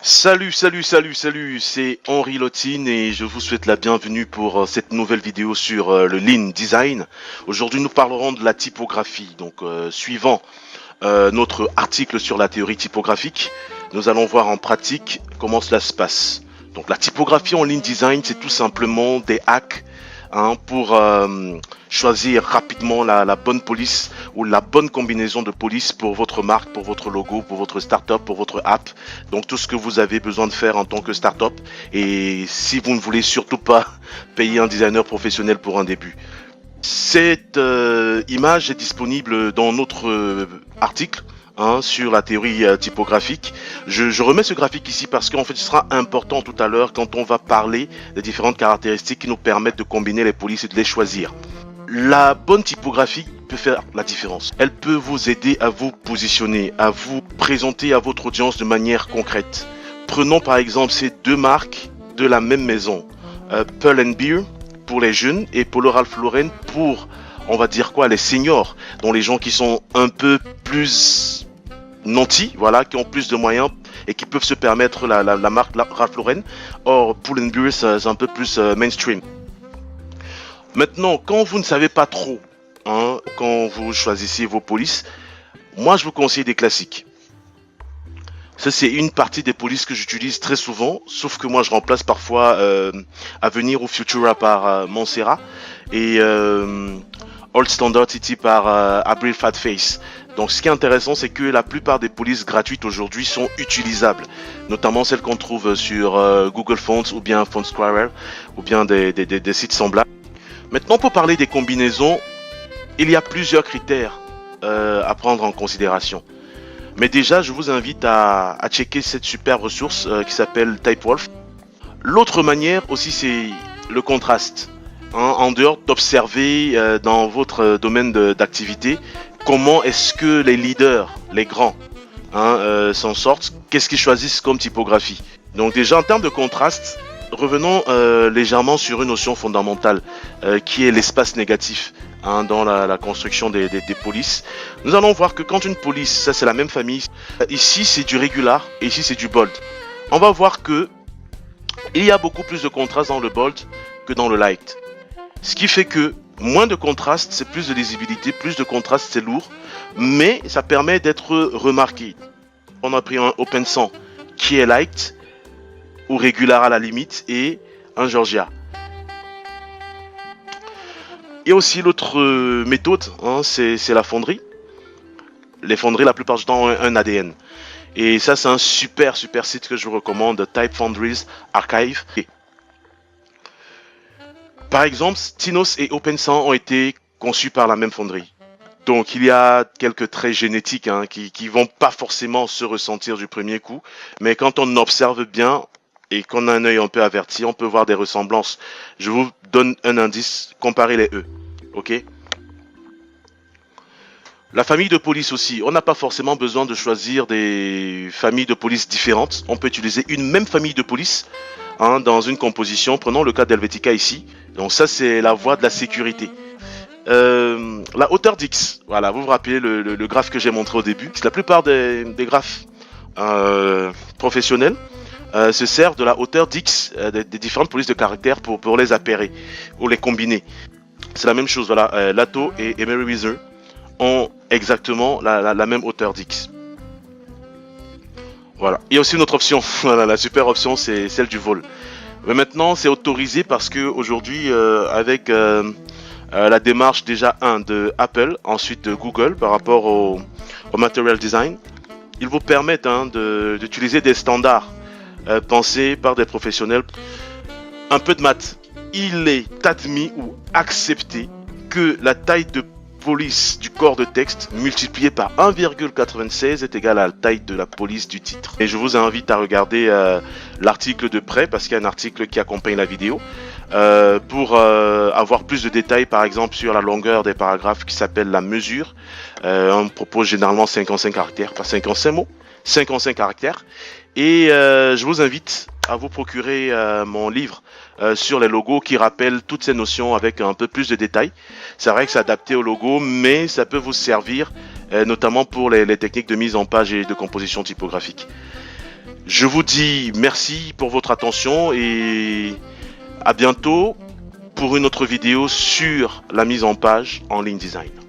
Salut, c'est Henri Lotine et je vous souhaite la bienvenue pour cette nouvelle vidéo sur le Lean Design. Aujourd'hui, nous parlerons de la typographie. Donc, suivant notre article sur la théorie typographique, nous allons voir en pratique comment cela se passe. Donc, la typographie en Lean Design, c'est tout simplement des hacks pour choisir rapidement la bonne police ou la bonne combinaison de police pour votre marque, pour votre logo, pour votre startup, pour votre app. Donc tout ce que vous avez besoin de faire en tant que startup. Et si vous ne voulez surtout pas payer un designer professionnel pour un début. Cette image est disponible dans notre article sur la théorie typographique. Je remets ce graphique ici parce qu'en fait ce sera important tout à l'heure quand on va parler des différentes caractéristiques qui nous permettent de combiner les polices et de les choisir. La bonne typographie peut faire la différence. Elle peut vous aider à vous positionner, à vous présenter à votre audience de manière concrète. Prenons par exemple ces deux marques de la même maison. Pearl & Beer pour les jeunes et Polo Ralph Lauren pour, on va dire quoi, les seniors, dont les gens qui sont un peu plus nantis, voilà, qui ont plus de moyens et qui peuvent se permettre la marque Ralph Lauren. Or, Pull & Beer, c'est un peu plus mainstream. Maintenant, quand vous ne savez pas trop, quand vous choisissez vos polices, moi je vous conseille des classiques. Ça, c'est une partie des polices que j'utilise très souvent, sauf que moi je remplace parfois Avenir ou Futura par Montserrat et Old Standard City par Abril Fatface. Donc ce qui est intéressant, c'est que la plupart des polices gratuites aujourd'hui sont utilisables, notamment celles qu'on trouve sur Google Fonts ou bien Fontsquarer ou bien des sites semblables. Maintenant, pour parler des combinaisons, il y a plusieurs critères à prendre en considération. Mais déjà, je vous invite à checker cette super ressource qui s'appelle Typewolf. L'autre manière aussi, c'est le contraste. En dehors d'observer dans votre domaine d'activité, comment est-ce que les leaders, les grands, s'en sortent, qu'est-ce qu'ils choisissent comme typographie. Donc déjà, en termes de contraste, revenons légèrement sur une notion fondamentale qui est l'espace négatif dans la construction des polices. Nous allons voir que quand une police, ça c'est la même famille, ici c'est du regular et ici c'est du bold. On va voir que il y a beaucoup plus de contraste dans le bold que dans le light. Ce qui fait que moins de contraste, c'est plus de lisibilité, plus de contraste, c'est lourd, mais ça permet d'être remarqué. On a pris un Open 100 qui est light ou regular à la limite et un Georgia. Et aussi l'autre méthode, c'est la fonderie. Les fonderies, la plupart du temps, ont un ADN. Et ça, c'est un super site que je vous recommande, Type Foundries Archive. Par exemple, Tinos et Open100 ont été conçus par la même fonderie. Donc, il y a quelques traits génétiques qui vont pas forcément se ressentir du premier coup. Mais quand on observe bien et qu'on a un œil un peu averti, on peut voir des ressemblances. Je vous donne un indice, comparez les E. Ok? La famille de police aussi, on n'a pas forcément besoin de choisir des familles de police différentes. On peut utiliser une même famille de police dans une composition. Prenons le cas d'Helvetica ici. Donc ça, c'est la voie de la sécurité. La hauteur d'X, voilà, vous vous rappelez le graphe que j'ai montré au début. La plupart des graphes professionnels se servent de la hauteur d'X des différentes polices de caractère pour les appairer ou les combiner. C'est la même chose, voilà. Lato et Meriwether ont exactement la même hauteur d'X. Voilà. Il y a aussi une autre option. Voilà, la super option, c'est celle du vol. Mais maintenant, c'est autorisé parce que aujourd'hui, avec la démarche déjà de Apple, ensuite de Google par rapport au material design, ils vous permettent d'utiliser des standards pensés par des professionnels. Un peu de maths. Il est admis ou accepté que la taille de police du corps de texte multiplié par 1,96 est égal à la taille de la police du titre. Et je vous invite à regarder l'article de près parce qu'il y a un article qui accompagne la vidéo pour avoir plus de détails par exemple sur la longueur des paragraphes qui s'appelle la mesure. On propose généralement 55 caractères, pas 55 mots, 55 caractères. Et je vous invite à vous procurer mon livre sur les logos qui rappelle toutes ces notions avec un peu plus de détails. C'est vrai que c'est adapté au logo, mais ça peut vous servir notamment pour les techniques de mise en page et de composition typographique. Je vous dis merci pour votre attention et à bientôt pour une autre vidéo sur la mise en page en ligne design.